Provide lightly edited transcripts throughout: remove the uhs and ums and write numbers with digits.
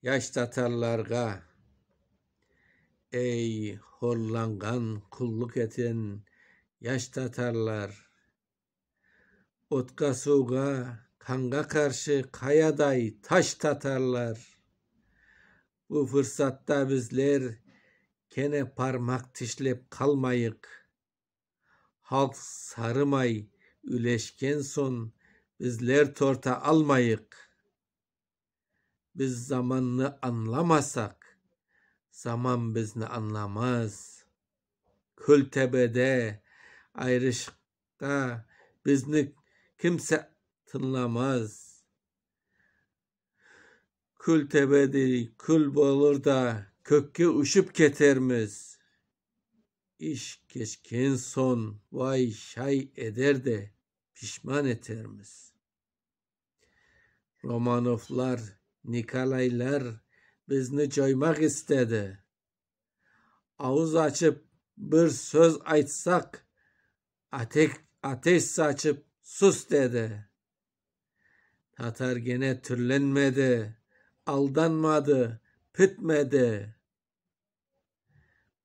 Yaş Tatarlarga, ey horlangan kulluk eten yaş Tatarlar, otka suga, kanga karşı kayaday taş Tatarlar. Bu fırsatta bizler kene parmak tişlep kalmayık. Halk sarımay üleşken son bizler torta almayık. Biz zamanını anlamasak, zaman bizni anlamaz. Kültebede, ayrışıkta bizni kimse tınlamaz. Kültebedi kül bolur da kökke uşup ketermiz. İş geçken son vay şay eder de pişman etermiz. Romanovlar, Nikolaylar bizni coymak istedi. Ağız açıp bir söz aytsak ateş saçıp sus dedi. Tatar gene türlenmedi, aldanmadı, pütmedi.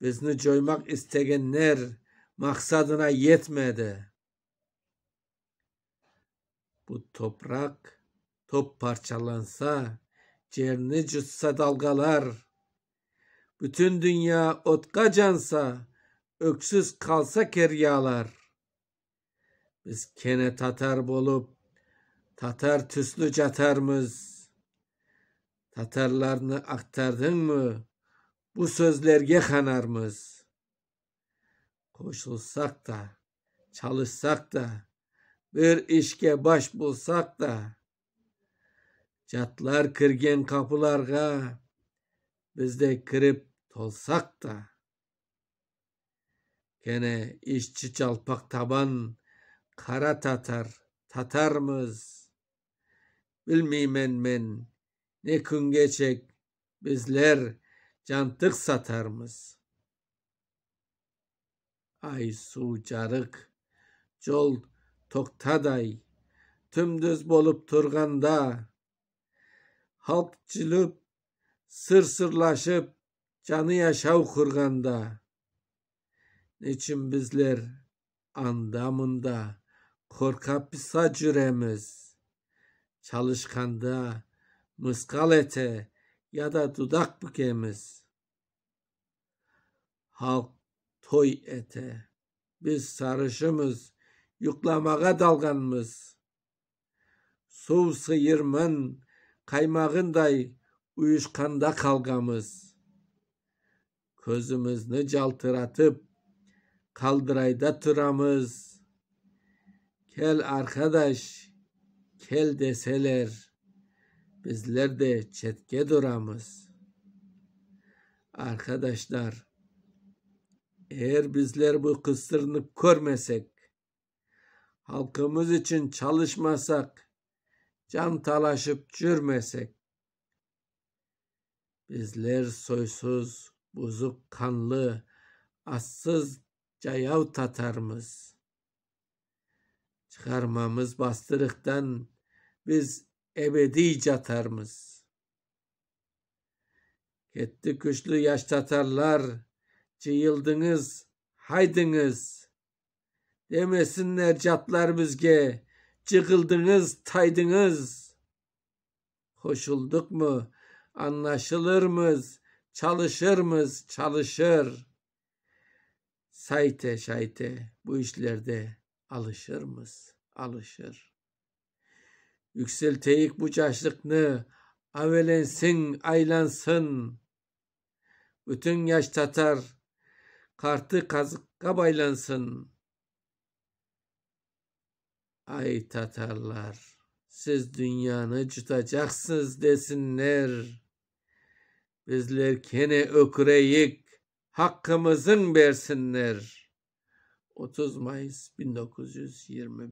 Bizni coymak istegenler maksadına yetmedi. Bu toprak top parçalansa, ciğerini cutsa dalgalar, bütün dünya otka cansa, öksüz kalsa keryalar. Biz kene Tatar bolup, Tatar tüslü catarmız. Tatarlarını aktardın mı, bu sözlerge kanarmız. Koşulsak da, çalışsak da, bir işke baş bulsak da, catlar kırgen kapılarga, biz de kırıp tolsak da, gene işçi çalpak taban, kara Tatar, Tatarmız. Bilmeymen men, ne gün geçek, bizler cantık satarmız. Ay su carık, jol toktaday, tümdüz bolup turganda, halk cılıp, sırlaşıp, canı yaşav kurganda, niçin bizler andamında korkap pisa cüremiz, çalışkanda mıskal ete ya da dudak bükemiz. Halk toy ete, biz sarışımız, yuklamağa dalganmız. Su sıyırman kaymağınday uyuşkanda kalgamız. Közümüzni jaltıratıp kaldırayda tıramız. Kel arkadaş, kel deseler, bizler de çetke duramız. Arkadaşlar, eğer bizler bu kısırını görmesek, halkımız için çalışmasak, can talaşıp cürmesek, bizler soysuz, bozuk kanlı, assız cayav Tatarmız. Çıkarmamız bastırıktan biz ebedi catarmız. Gitti güçlü yaş Tatarlar, cıyıldınız, haydınız. Demesinler catlar bizge, cıkıldınız, taydınız. Koşulduk mu, anlaşılırmız, çalışırmız, çalışır. Sayte şayte bu işlerde alışırmız, alışır. Yükselteyik bu caşlıkını, avelensin, aylansın. Bütün yaş Tatar, kartı kazıkka baylansın. Ay Tatarlar, siz dünyanı cutacaksınız desinler. Bizler kene öküreyik, hakkımızın versinler. 30 Mayıs 1920